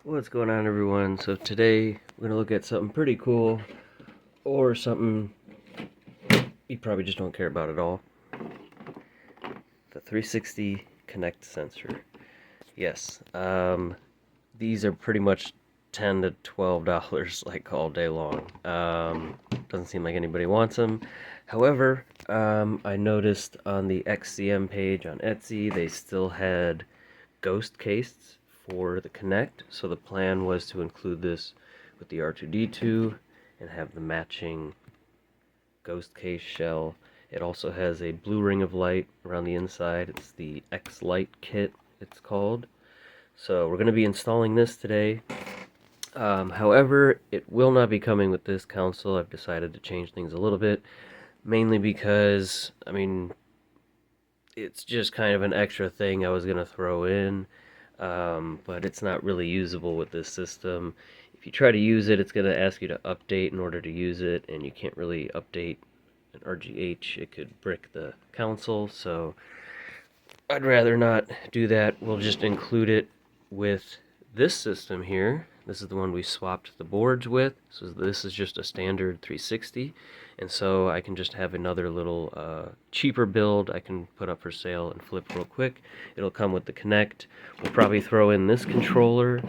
What's going on, everyone? So today we're gonna look at something pretty cool, or something you probably just don't care about at all. The 360 Connect sensor. Yes, these are pretty much $10 to $12 like all day long. Doesn't seem like anybody wants them. However, I noticed on the XCM page on Etsy they still had ghost case for the Connect, so the plan was to include this with the R2-D2 and have the matching ghost case shell. It also has a blue ring of light around the inside. It's the X-Lite kit, it's called. So we're going to be installing this today. However, it will not be coming with this console. I've decided to change things a little bit, mainly because, it's just kind of an extra thing I was going to throw in. But it's not really usable with this system. If you try to use it, it's going to ask you to update in order to use it, and you can't really update an RGH. It could brick the console, so I'd rather not do that. We'll just include it with this system here. This is the one we swapped the boards with. So this is just a standard 360, and so I can just have another little cheaper build I can put up for sale and flip real quick. It'll come with the Connect. We'll probably throw in this controller.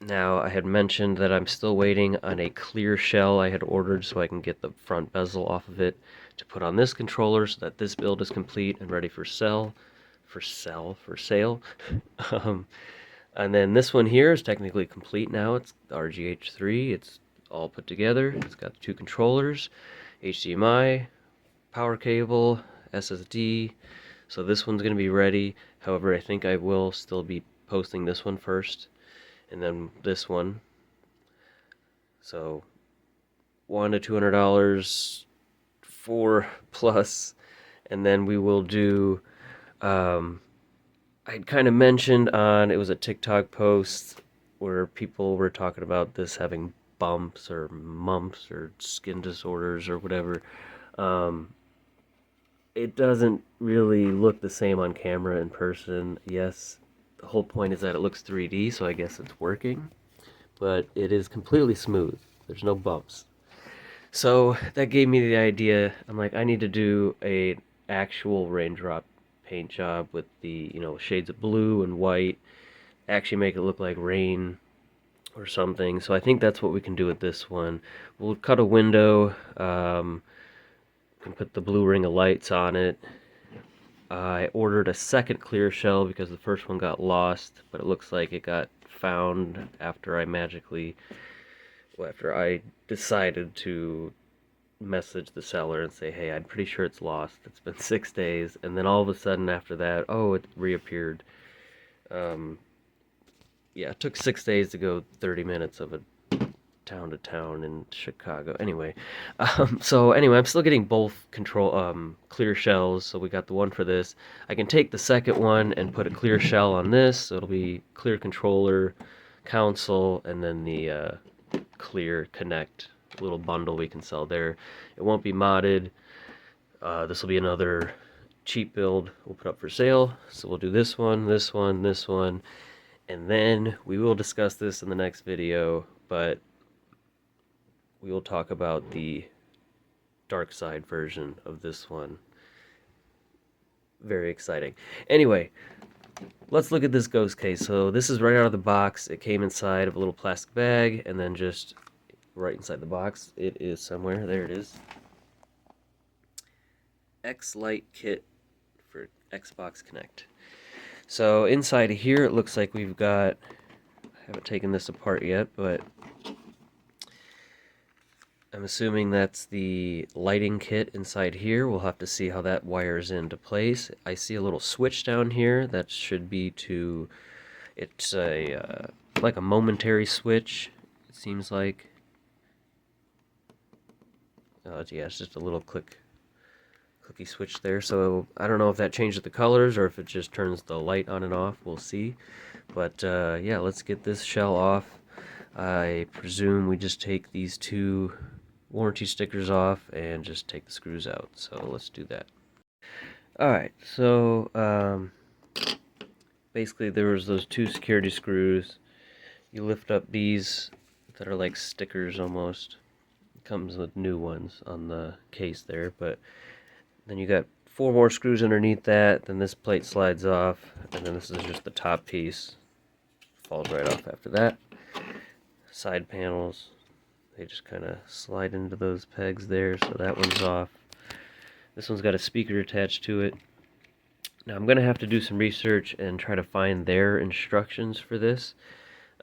Now, I had mentioned that I'm still waiting on a clear shell I had ordered so I can get the front bezel off of it to put on this controller so that this build is complete and ready for sale. um, and then this one here is technically complete now. It's the RGH3. It's all put together. It's got two controllers, HDMI, power cable, SSD. So this one's going to be ready. However, I think I will still be posting this one first, and then this one. So $100 to $200 for plus, and then we will do. I'd kind of mentioned on, it was a TikTok post where people were talking about this having bumps or mumps or skin disorders or whatever. Um, it doesn't really look the same on camera in person. Yes, the whole point is that it looks 3D, so I guess it's working, but it is completely smooth. There's no bumps. So that gave me the idea. I'm like, I need to do a actual raindrop paint job with the, shades of blue and white. Actually make it look like rain or something. So I think that's what we can do with this one. We'll cut a window. Can put the blue ring of lights on it. I ordered a second clear shell because the first one got lost, but it looks like it got found after I decided to message the seller and say, hey, I'm pretty sure it's lost. It's been 6 days. And then all of a sudden after that, oh, it reappeared. Um, yeah, it took 6 days to go 30 minutes of a town to town in Chicago. Anyway, I'm still getting both clear shells. So we got the one for this. I can take the second one and put a clear shell on this. So it'll be clear controller, console, and then the clear Connect little bundle we can sell there. It won't be modded. This will be another cheap build we'll put up for sale. So we'll do this one, this one, this one, and then we will discuss this in the next video, but we will talk about the dark side version of this one. Very exciting. Anyway, let's look at this ghost case. So this is right out of the box. It came inside of a little plastic bag, and then just right inside the box, it is somewhere. There it is. X-Lite kit for Xbox Connect. So inside of here, it looks like we've got, I haven't taken this apart yet, but I'm assuming that's the lighting kit inside here. We'll have to see how that wires into place. I see a little switch down here that should be to, it's a like a momentary switch, it seems like. Yeah, it's just a little clicky switch there. So I don't know if that changes the colors or if it just turns the light on and off. We'll see. But yeah, let's get this shell off. I presume we just take these two warranty stickers off and just take the screws out. So let's do that. Alright, so basically there was those 2 security screws. You lift up these that are like stickers almost. It comes with new ones on the case there, but then you got 4 more screws underneath that, then this plate slides off, and then this is just the top piece. Falls right off after that. Side panels, they just kind of slide into those pegs there, so that one's off. This one's got a speaker attached to it. Now I'm going to have to do some research and try to find their instructions for this.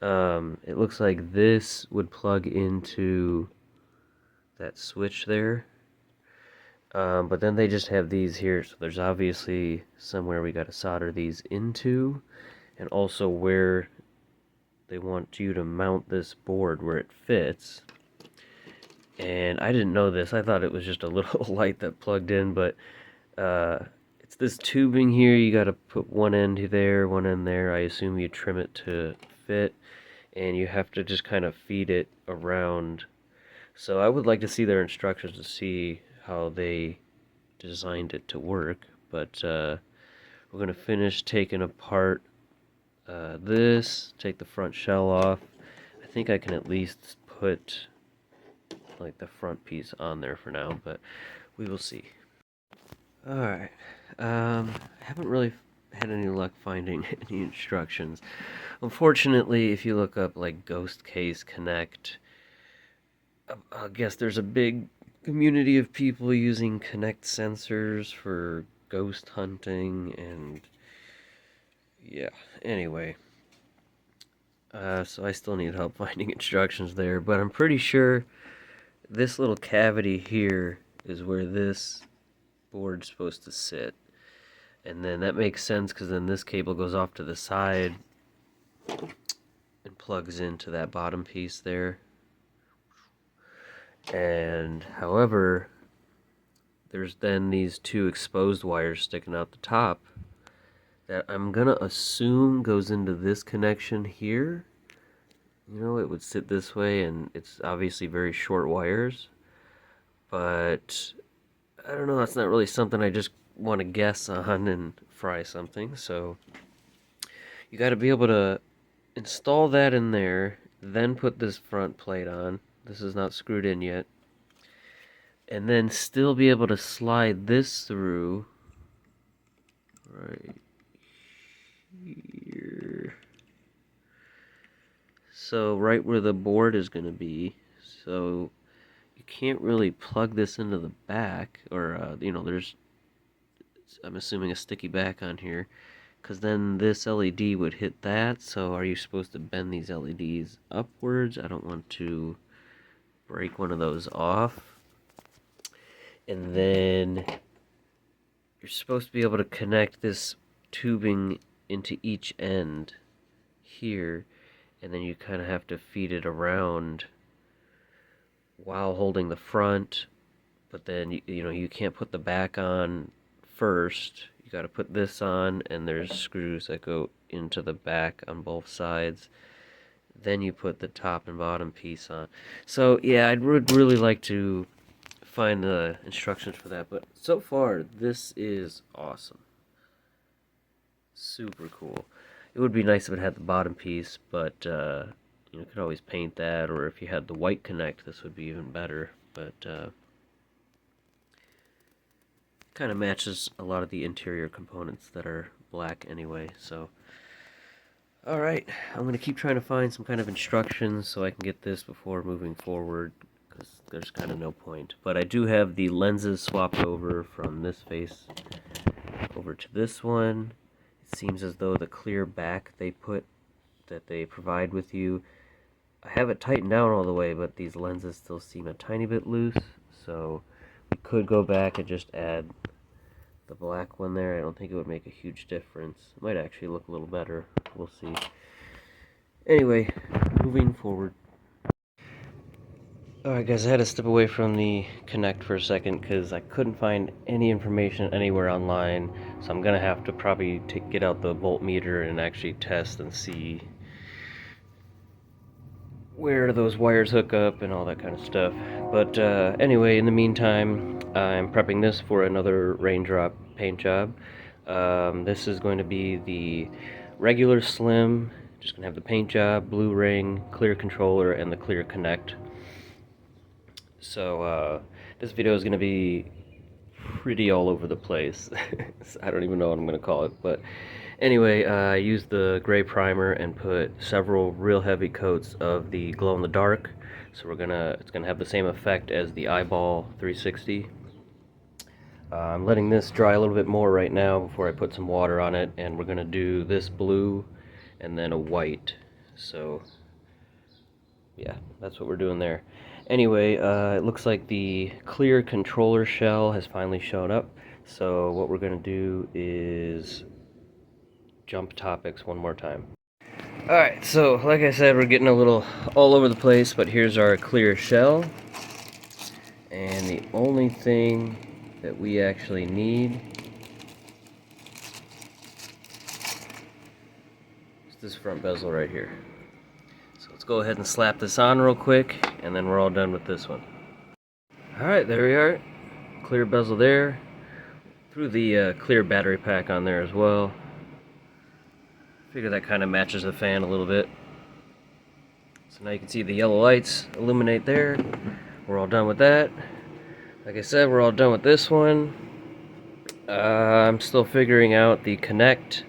It looks like this would plug into that switch there. But then they just have these here, so there's obviously somewhere we got to solder these into, and also where they want you to mount this board where it fits. And I didn't know this. I thought it was just a little light that plugged in, but it's this tubing here. You got to put one end there, one end there. I assume you trim it to fit, and you have to just kind of feed it around. So I would like to see their instructions to see how they designed it to work, but we're going to finish taking apart this, take the front shell off. I think I can at least put like the front piece on there for now, but we will see. Alright, I haven't really had any luck finding any instructions. Unfortunately, if you look up like Ghost Case Connect, I guess there's a big community of people using Connect sensors for ghost hunting, and yeah, anyway. So I still need help finding instructions there, but I'm pretty sure this little cavity here is where this board's supposed to sit. And then that makes sense because then this cable goes off to the side and plugs into that bottom piece there. And however, there's then these 2 exposed wires sticking out the top that I'm gonna assume goes into this connection here. You know, it would sit this way, and it's obviously very short wires, but I don't know, that's not really something I just want to guess on and fry something. So you got to be able to install that in there, then put this front plate on. This is not screwed in yet. And then still be able to slide this through right here. So right where the board is going to be. So you can't really plug this into the back, or you know, there's, I'm assuming, a sticky back on here, because then this LED would hit that. So are you supposed to bend these LEDs upwards? I don't want to break one of those off. And then you're supposed to be able to connect this tubing into each end here, and then you kind of have to feed it around while holding the front. But then you know, you can't put the back on first. You got to put this on, and there's screws that go into the back on both sides. Then you put the top and bottom piece on. So yeah, I would really like to find the instructions for that, but so far this is awesome. Super cool. It would be nice if it had the bottom piece, but you could always paint that, or if you had the white connect, this would be even better. But kind of matches a lot of the interior components that are black anyway. So alright, I'm going to keep trying to find some kind of instructions so I can get this before moving forward, because there's kind of no point. But I do have the lenses swapped over from this face over to this one. It seems as though the clear back they provide with you, I have it tightened down all the way, but these lenses still seem a tiny bit loose, so we could go back and just add the black one there. I don't think it would make a huge difference. It might actually look a little better. We'll see. Anyway, moving forward. Alright guys, I had to step away from the Connect for a second because I couldn't find any information anywhere online, so I'm going to have to probably get out the voltmeter and actually test and see where those wires hook up and all that kind of stuff. But anyway, in the meantime, I'm prepping this for another raindrop paint job. This is going to be the regular slim, just gonna have the paint job, blue ring, clear controller, and the clear connect. So this video is gonna be pretty all over the place. I don't even know what I'm gonna call it, but anyway, I used the gray primer and put several real heavy coats of the glow in the dark. So it's gonna have the same effect as the eyeball 360. I'm letting this dry a little bit more right now before I put some water on it, and we're gonna do this blue and then a white. So yeah, that's what we're doing there. Anyway, it looks like the clear controller shell has finally shown up. So what we're gonna do is jump topics one more time. Alright, so like I said, we're getting a little all over the place, but here's our clear shell. And the only thing that we actually need is this front bezel right here. So let's go ahead and slap this on real quick, and then we're all done with this one. Alright, there we are. Clear bezel there. Threw the clear battery pack on there as well. Figure that kind of matches the fan a little bit. So now you can see the yellow lights illuminate there. We're all done with that. Like I said, we're all done with this one. I'm still figuring out the connect,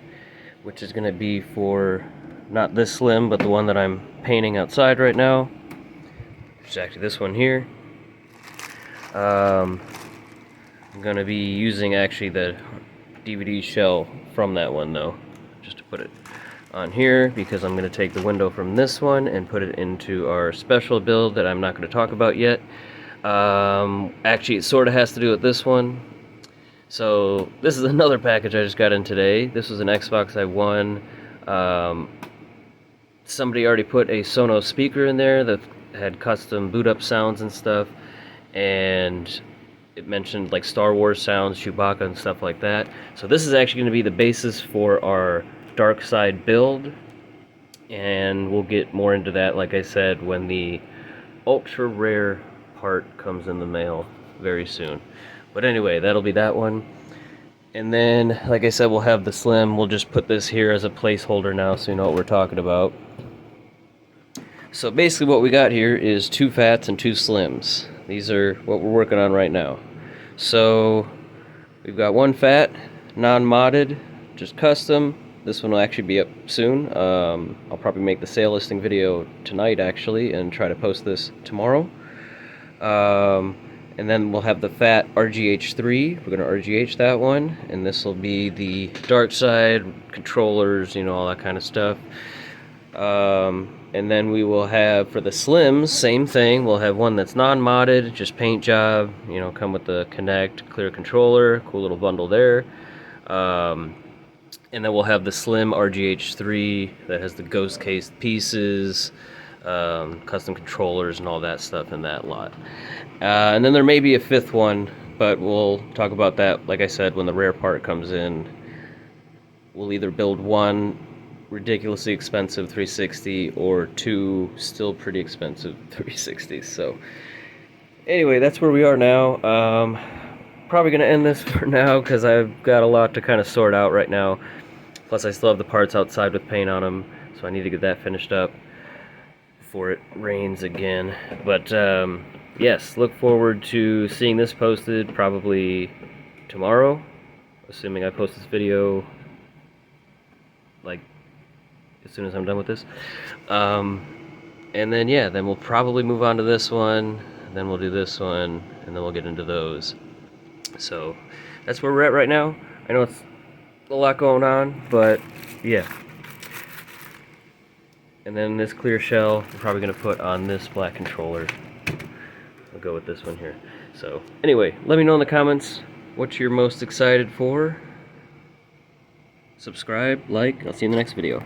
which is going to be for not this slim, but the one that I'm painting outside right now. Which is actually this one here. I'm going to be using actually the DVD shell from that one though, just to put it on here, because I'm going to take the window from this one and put it into our special build that I'm not going to talk about yet. Actually, it sort of has to do with this one. So this is another package I just got in today. This was an Xbox I won. Somebody already put a Sonos speaker in there that had custom boot up sounds and stuff, and it mentioned like Star Wars sounds, Chewbacca and stuff like that. So this is actually going to be the basis for our dark side build, and we'll get more into that, like I said, when the ultra rare part comes in the mail very soon. But anyway, that'll be that one. And then, like I said, we'll have the slim. We'll just put this here as a placeholder now so you know what we're talking about. So basically what we got here is 2 fats and 2 slims. These are what we're working on right now. So we've got 1 fat, non-modded, just custom. This one will actually be up soon. I'll probably make the sale listing video tonight actually and try to post this tomorrow. And then we'll have the fat RGH3. We're going to RGH that one, and this will be the dark side controllers, you know, all that kind of stuff. And then we will have, for the slims, same thing. We'll have one that's non-modded, just paint job, you know, come with the connect, clear controller, cool little bundle there. And then we'll have the slim RGH3 that has the ghost case pieces, custom controllers and all that stuff in that lot. And then there may be a 5th one, but we'll talk about that, like I said, when the rare part comes in. We'll either build 1 ridiculously expensive 360 or 2 still pretty expensive 360s. So anyway, that's where we are now. Probably going to end this for now because I've got a lot to kind of sort out right now. Plus I still have the parts outside with paint on them, so I need to get that finished up before it rains again. But yes, look forward to seeing this posted probably tomorrow, assuming I post this video like as soon as I'm done with this. And then yeah, then we'll probably move on to this one, then we'll do this one, and then we'll get into those. So that's where we're at right now. I know it's a lot going on, but yeah. And then this clear shell we're probably going to put on this black controller. I'll go with this one here. So anyway, let me know in the comments what you're most excited for. Subscribe, like, I'll see you in the next video.